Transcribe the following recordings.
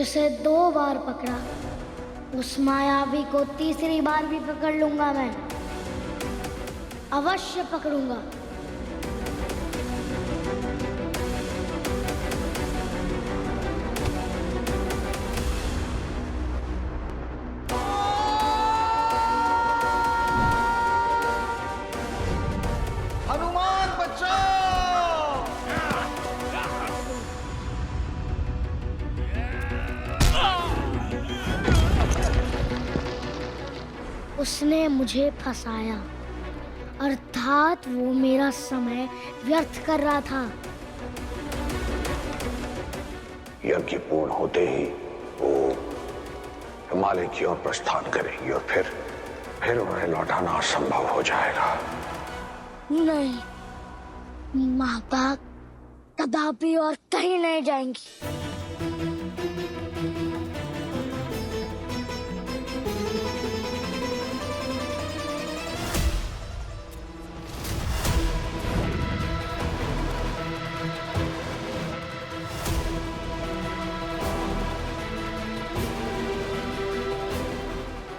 जिसे 2 बार पकड़ा, उस मायावी को तीसरी बार भी पकड़ लूंगा मैं। अवश्य पकड़ूंगा। हनुमान बचाओ! उसने मुझे फंसाया, अर्थात वो मेरा समय व्यर्थ कर रहा था। यज्ञ पूर्ण होते ही वो हिमालय की ओर प्रस्थान करेंगी और फिर उन्हें लौटाना असंभव हो जाएगा। नहीं, माता कदापि और कहीं नहीं जाएंगी।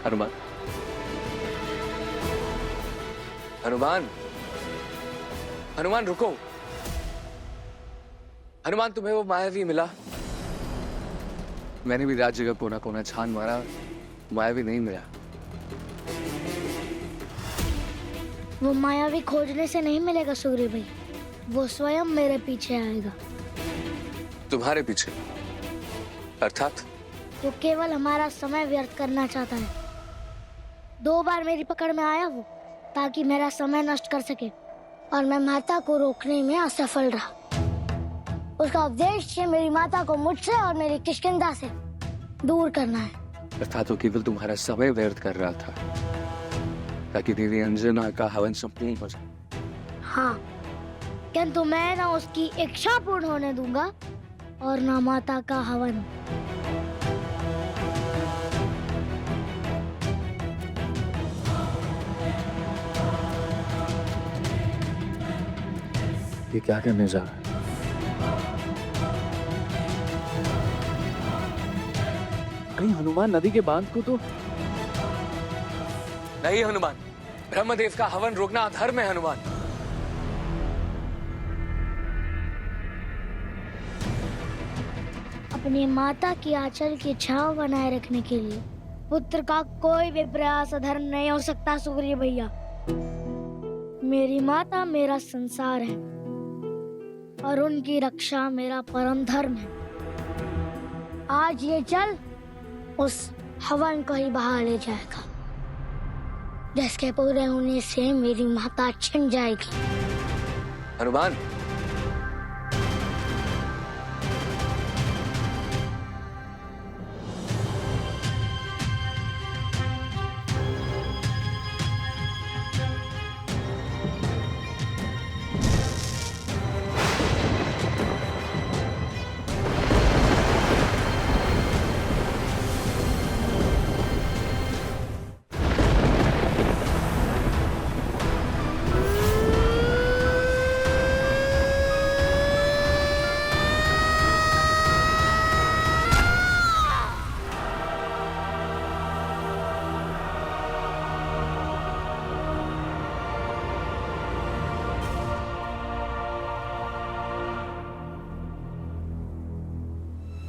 हनुमान, हनुमान, हनुमान रुको। हनुमान, तुम्हें वो मायावी मिला? मैंने भी रात जगह कोना कोना छान मारा, मायावी नहीं मिला। वो मायावी खोजने से नहीं मिलेगा सूर्य भाई, वो स्वयं मेरे पीछे आएगा। तुम्हारे पीछे? अर्थात? वो केवल हमारा समय व्यर्थ करना चाहता है। 2 बार मेरी पकड़ में आया वो, ताकि मेरा समय नष्ट कर सके, और मैं माता को रोकने में असफल रहा। उसका उद्देश्य मेरी माता को मुझसे और मेरी किष्किंधा से दूर करना है। अर्थात वो केवल तुम्हारा समय व्यर्थ कर रहा था, ताकि देवी अंजना का हवन संपूर्ण हो जाए। हाँ, किंतु मैं ना उसकी इच्छा पूर्ण होने दूंगा और ना माता का हवन। ये क्या करने जा रहा है? कहीं हनुमान नदी के बांध को तो नहीं हनुमान, ब्रह्मदेव का हवन रोकना अधर्म है हनुमान। अपनी माता की आंचल की छांव बनाए रखने के लिए पुत्र का कोई भी प्रयास अधर्म नहीं हो सकता सूर्य भैया। मेरी माता मेरा संसार है और उनकी रक्षा मेरा परम धर्म है। आज ये जल उस हवन को ही बहा ले जाएगा, जिसके पूरे होने से मेरी माता छिन जाएगी। हनुमान,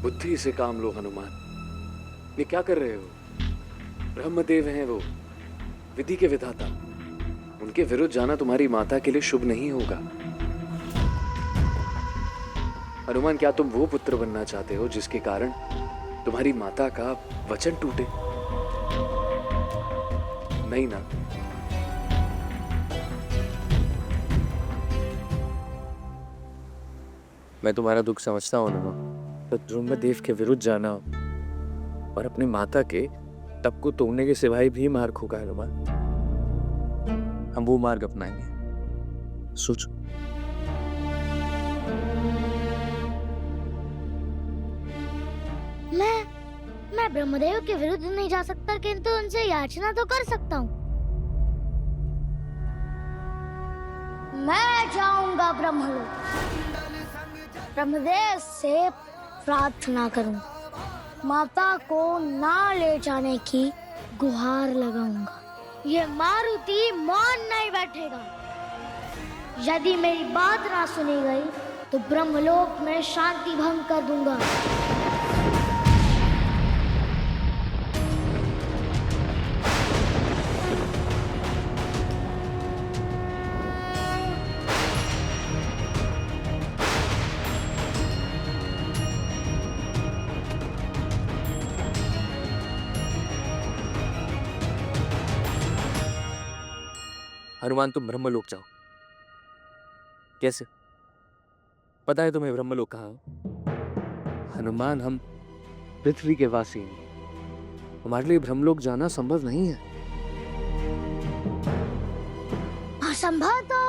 बुद्धि से काम लो हनुमान। ये क्या कर रहे हो? ब्रह्मदेव हैं वो, विधि के विधाता। उनके विरुद्ध जाना तुम्हारी माता के लिए शुभ नहीं होगा। हनुमान, क्या तुम वो पुत्र बनना चाहते हो जिसके कारण तुम्हारी माता का वचन टूटे? नहीं ना? मैं तुम्हारा दुख समझता हूँ हनुमान। तो ब्रह्मदेव के विरुद्ध जाना और अपनी माता के तप को तोड़ने के सिवाय भी मार्ग होगा हनुमान। हम वो मार्ग अपनाएंगे। सोचो। मैं ब्रह्मदेव के विरुद्ध नहीं जा सकता, किंतु उनसे याचना तो कर सकता हूँ। मैं जाऊंगा ब्रह्मलोक, ब्रह्मदेव से प्रार्थना करूं माता को ना ले जाने की गुहार लगाऊंगा। ये मारुति मौन नहीं बैठेगा। यदि मेरी बात ना सुनी गई तो ब्रह्मलोक में शांति भंग कर दूंगा। हनुमान, तुम ब्रह्मलोक जाओ। कैसे? पता है तुम्हें ब्रह्मलोक कहाँ है? हनुमान, हम पृथ्वी के वासी हैं। हमारे लिए ब्रह्मलोक जाना संभव नहीं है। असंभव तो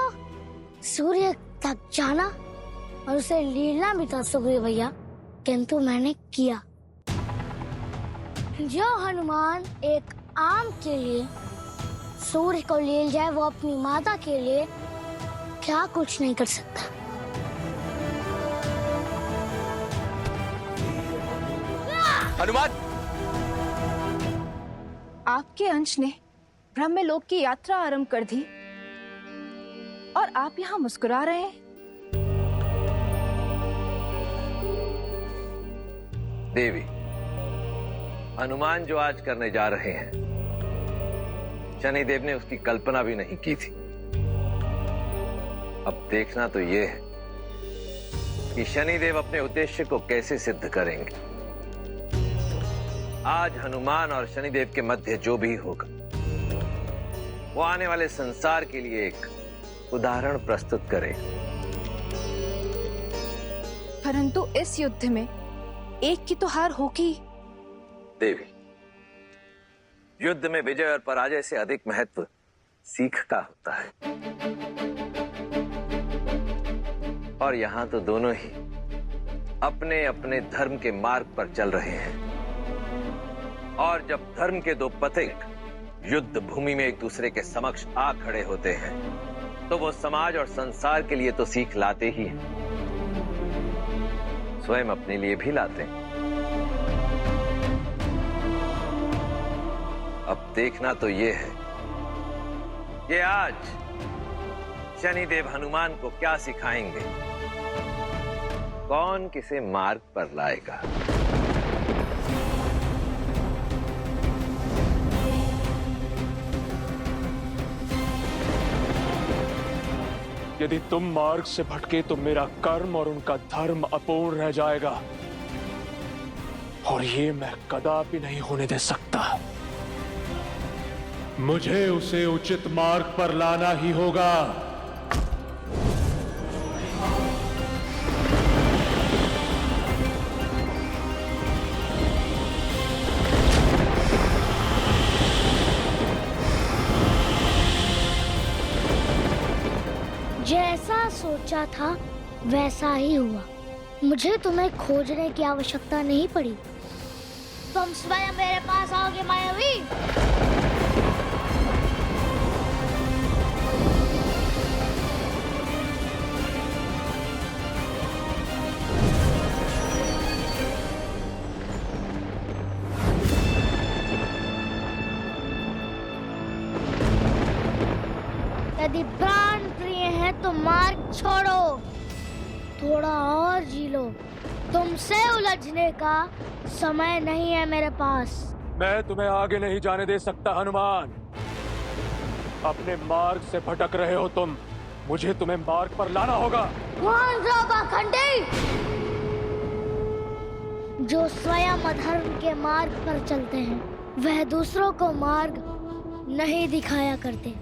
सूर्य तक जाना और उसे लीलना भी था सुग्रीव भैया, किंतु मैंने किया। जो हनुमान एक आम के लिए सूर्य को ले जाए, वो अपनी माता के लिए क्या कुछ नहीं कर सकता। हनुमान! आपके अंश ने ब्रह्मलोक की यात्रा आरंभ कर दी और आप यहाँ मुस्कुरा रहे हैं। देवी, हनुमान जो आज करने जा रहे हैं, शनिदेव ने उसकी कल्पना भी नहीं की थी। अब देखना तो यह है कि शनिदेव अपने उद्देश्य को कैसे सिद्ध करेंगे। आज हनुमान और शनिदेव के मध्य जो भी होगा, वो आने वाले संसार के लिए एक उदाहरण प्रस्तुत करेगा। परंतु इस युद्ध में एक की तो हार होगी। देवी, युद्ध में विजय और पराजय से अधिक महत्व सीख का होता है, और यहां तो दोनों ही अपने अपने धर्म के मार्ग पर चल रहे हैं। और जब धर्म के दो पथिक युद्ध भूमि में एक दूसरे के समक्ष आ खड़े होते हैं, तो वो समाज और संसार के लिए तो सीख लाते ही हैं, स्वयं अपने लिए भी लाते हैं। अब देखना तो ये है कि आज शनिदेव हनुमान को क्या सिखाएंगे, कौन किसे मार्ग पर लाएगा। यदि तुम मार्ग से भटके तो मेरा कर्म और उनका धर्म अपूर्ण रह जाएगा, और ये मैं कदापि नहीं होने दे सकता। मुझे उसे उचित मार्ग पर लाना ही होगा। जैसा सोचा था वैसा ही हुआ। मुझे तुम्हें खोजने की आवश्यकता नहीं पड़ी, तुम स्वयं मेरे पास आओगे मायावी। यदि प्राण प्रिय है तो मार्ग छोड़ो, थोड़ा और जी लो। तुमसे उलझने का समय नहीं है मेरे पास। मैं तुम्हें आगे नहीं जाने दे सकता हनुमान। अपने मार्ग से भटक रहे हो तुम, मुझे तुम्हें मार्ग पर लाना होगा। कौन होगा खंडी जो स्वयं अधर्म के मार्ग पर चलते हैं, वह दूसरों को मार्ग नहीं दिखाया करते।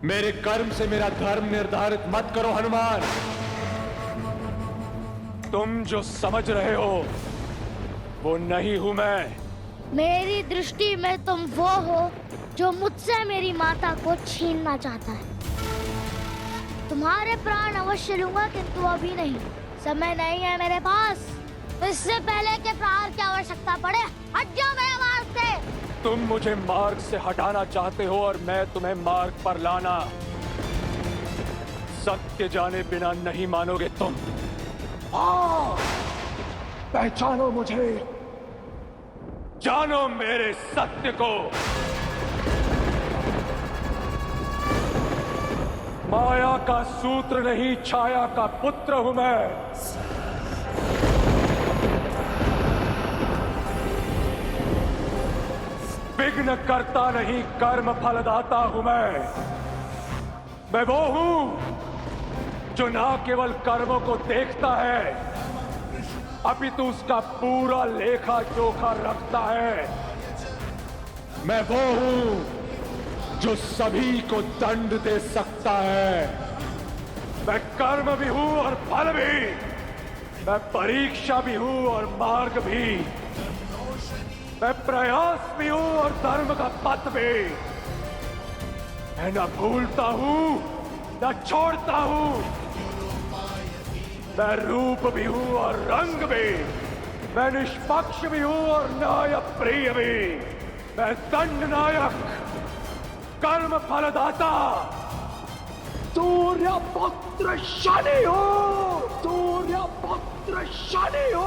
मेरे कर्म से मेरा धर्म निर्धारित मत करो हनुमान। तुम जो समझ रहे हो वो नहीं हूं मैं। मेरी दृष्टि में तुम वो हो जो मुझसे मेरी माता को छीनना चाहता है। तुम्हारे प्राण अवश्य लूंगा, किंतु अभी नहीं, समय नहीं है मेरे पास। इससे पहले के प्रहार की आवश्यकता पड़े, हट जाओ मेरे मार्ग से। तुम मुझे मार्ग से हटाना चाहते हो और मैं तुम्हें मार्ग पर लाना। सत्य जाने बिना नहीं मानोगे तुम। पहचानो मुझे, जानो मेरे सत्य को। माया का सूत्र नहीं, छाया का पुत्र हूं मैं। विघ्न करता नहीं, कर्म फलदाता हूं मैं वो हूं जो ना केवल कर्मों को देखता है, अपितु उसका पूरा लेखा जोखा रखता है। मैं वो हूं जो सभी को दंड दे सकता है। मैं कर्म भी हूं और फल भी, मैं परीक्षा भी हूं और मार्ग भी, मैं प्रयास भी हूं और धर्म का पथ भी। मैं न भूलता हूं न छोड़ता हूं। मैं रूप भी हूं और रंग भी, मैं निष्पक्ष भी हूं और न्याय प्रिय भी। मैं दंड नायक, कर्म फलदाता, सूर्य पुत्र शनि हो, सूर्य पुत्र शनि हो।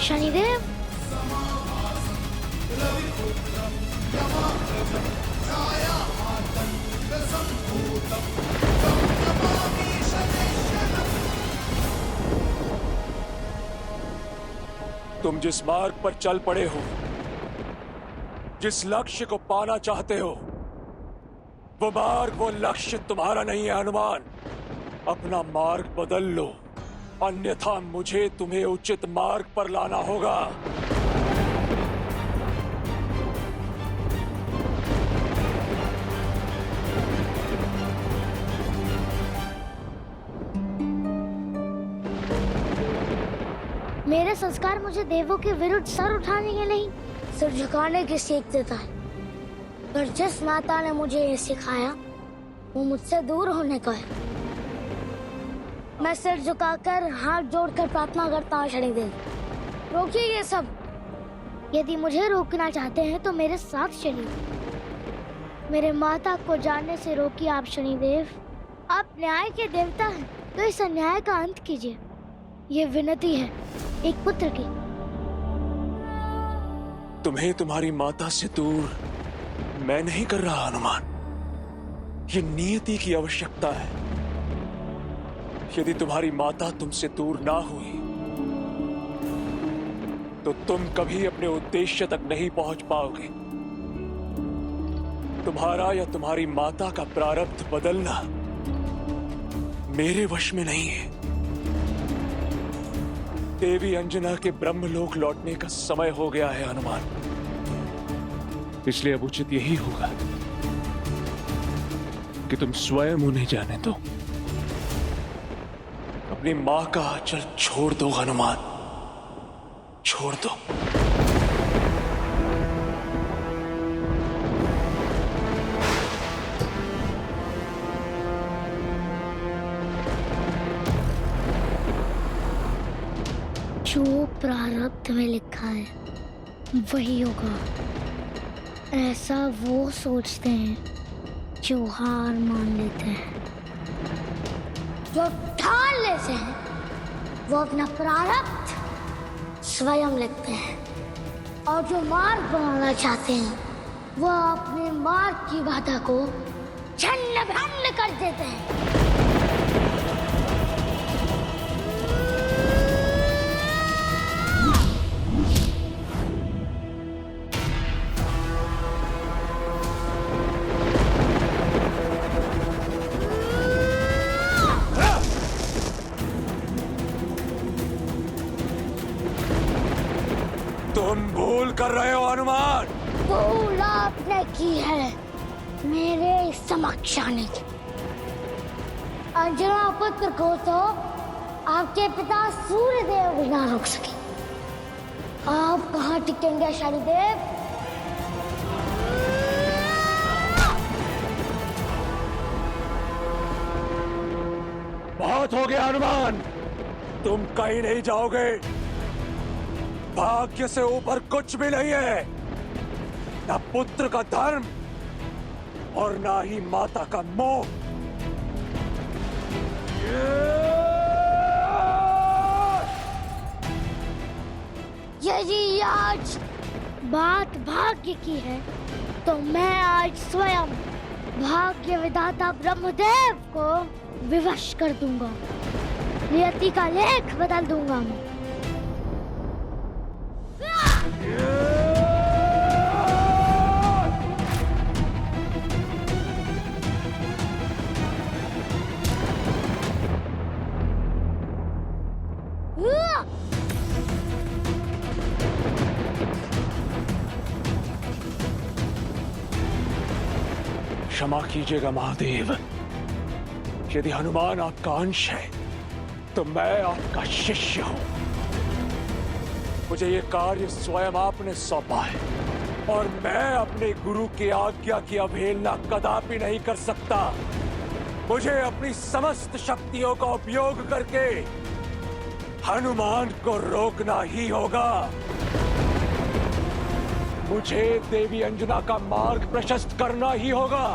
शनिदेव, तुम जिस मार्ग पर चल पड़े हो, जिस लक्ष्य को पाना चाहते हो, वो मार्ग वो लक्ष्य तुम्हारा नहीं है हनुमान। अपना मार्ग बदल लो, अन्यथा मुझे तुम्हें उचित मार्ग पर लाना होगा। मेरे संस्कार मुझे देवों के विरुद्ध सर उठाने के नहीं, सिर झुकाने की सीख देता है। पर जिस माता ने मुझे ये सिखाया वो मुझसे दूर होने का है। मैं सिर झुकाकर हाथ जोड़कर प्रार्थना करता हूँ शनिदेव, रोकिए ये सब। यदि मुझे रोकना चाहते हैं तो मेरे साथ चलिए। मेरे माता को जानने से रोकिए आप शनिदेव। आप न्याय के देवता हैं तो इस अन्याय का अंत कीजिए। ये विनती है एक पुत्र की। तुम्हें तुम्हारी माता से दूर मैं नहीं कर रहा हनुमान, ये नियति की आवश्यकता है। यदि तुम्हारी माता तुमसे दूर ना हुई तो तुम कभी अपने उद्देश्य तक नहीं पहुंच पाओगे। तुम्हारा या तुम्हारी माता का प्रारब्ध बदलना मेरे वश में नहीं है। देवी अंजना के ब्रह्मलोक लौटने का समय हो गया है हनुमान, इसलिए अब उचित यही होगा कि तुम स्वयं उन्हें जाने दो। अपनी मां का आंचल छोड़ दो हनुमान, छोड़ दो। जो प्रारब्ध में लिखा है वही होगा, ऐसा वो सोचते हैं जो हार मान लेते हैं। जो ठान लेते हैं वो अपना प्रारब्ध स्वयं लिखते हैं, और जो मार्ग बनाना चाहते हैं वो अपने मार्ग की बाधा को छन्न भन्न कर देते हैं। तुम भूल कर रहे हो हनुमान। भूल आपने की है मेरे समक्ष आने की। अंजना पुत्र को तो आपके पिता सूर्यदेव भी ना रोक सके। आप कहाँ टिकेंगे शनिदेव? बहुत हो गया हनुमान, तुम कहीं नहीं जाओगे। भाग्य से ऊपर कुछ भी नहीं है, ना पुत्र का धर्म और ना ही माता का मोह। यदि आज बात भाग्य की है तो मैं आज स्वयं भाग्य विधाता ब्रह्मदेव को विवश कर दूंगा, नियति का लेख बदल दूंगा मैं। क्षमा कीजिएगा महादेव, यदि हनुमान आपका अंश है तो मैं आपका शिष्य हूं। मुझे ये कार्य स्वयं आपने सौंपा है और मैं अपने गुरु की आज्ञा की अवहेलना कदापि नहीं कर सकता। मुझे अपनी समस्त शक्तियों का उपयोग करके हनुमान को रोकना ही होगा। मुझे देवी अंजना का मार्ग प्रशस्त करना ही होगा।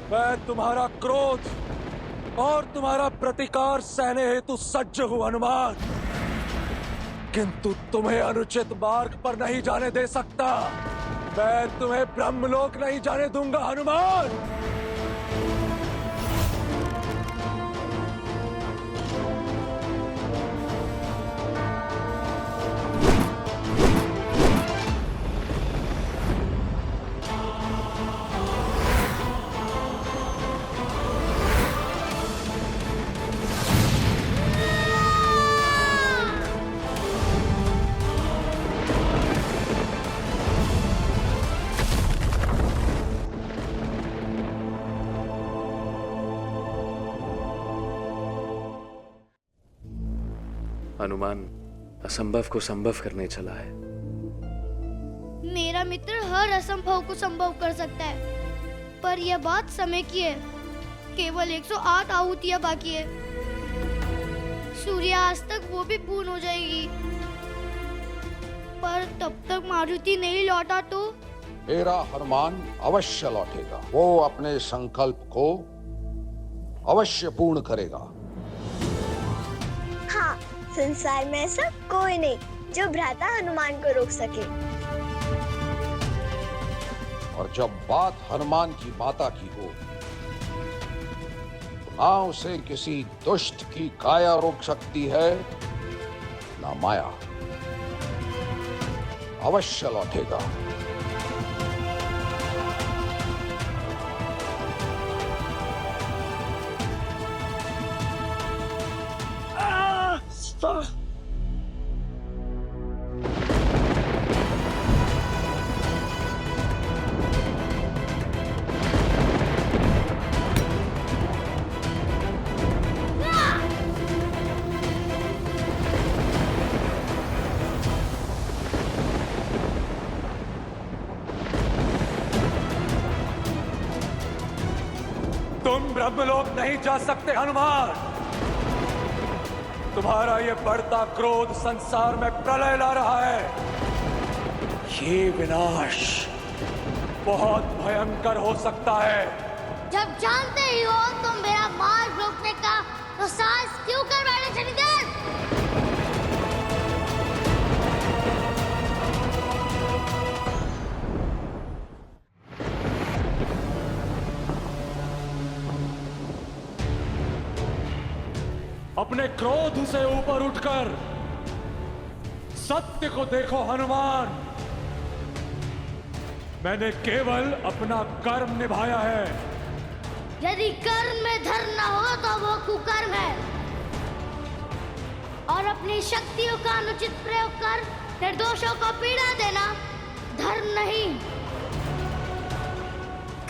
मैं तुम्हारा क्रोध और तुम्हारा प्रतिकार सहने हेतु सज्ज हूं हनुमान, किंतु तुम्हें अनुचित मार्ग पर नहीं जाने दे सकता। मैं तुम्हें ब्रह्मलोक नहीं जाने दूंगा हनुमान। हनुमान असंभव को संभव करने चला है। मेरा मित्र हर असंभव को संभव कर सकता है, पर यह बात समय की है। केवल 108 आहुतियां बाकी है। सूर्यास्त तक वो भी पूर्ण हो जाएगी, पर तब तक मारुति नहीं लौटा तो मेरा हनुमान अवश्य लौटेगा। वो अपने संकल्प को अवश्य पूर्ण करेगा। हाँ, संसार में ऐसा कोई नहीं जो भ्राता हनुमान को रोक सके। और जब बात हनुमान की माता की हो, ना उसे किसी दुष्ट की काया रोक सकती है, ना माया। अवश्य लौटेगा। तुम ब्रह्मलोक नहीं जा सकते हनुमान। तुम्हारा ये बढ़ता क्रोध संसार में प्रलय ला रहा है। ये विनाश बहुत भयंकर हो सकता है। जब जानते ही हो तुम मेरा मार्ग रोकने का, तो साहस क्यों कर बैठे शनिदेव? अपने क्रोध से ऊपर उठकर सत्य को देखो हनुमान। मैंने केवल अपना कर्म निभाया है। यदि कर्म में धर्म न हो तो वो कुकर्म है, और अपनी शक्तियों का अनुचित प्रयोग कर निर्दोषों को पीड़ा देना धर्म नहीं,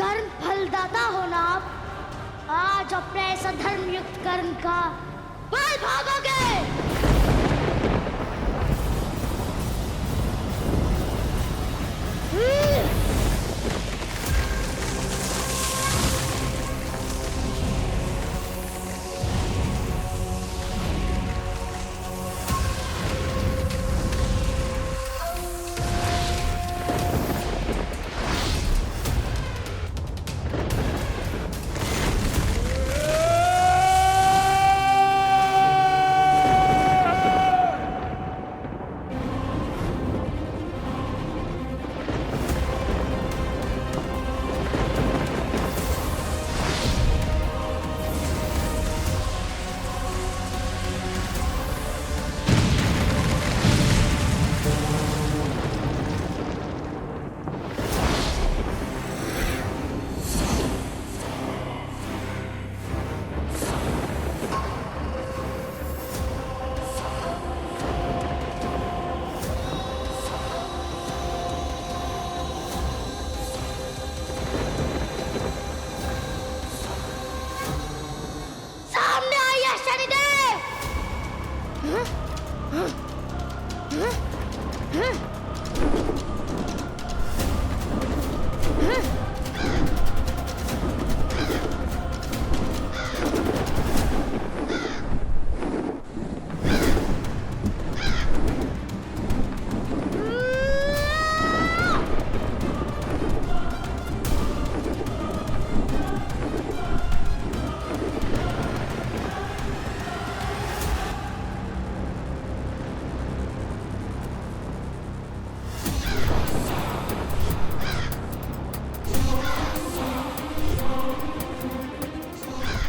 कर्म फलदाता होना। आप आज अपने ऐसा धर्मयुक्त कर्म का फल भोगोगे।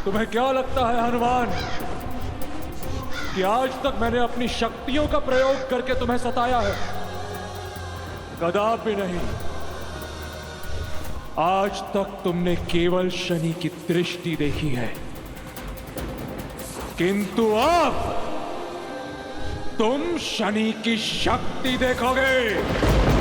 तुम्हें क्या लगता है हनुमान कि आज तक मैंने अपनी शक्तियों का प्रयोग करके तुम्हें सताया है? कदापि नहीं। आज तक तुमने केवल शनि की दृष्टि देखी है, किंतु अब तुम शनि की शक्ति देखोगे।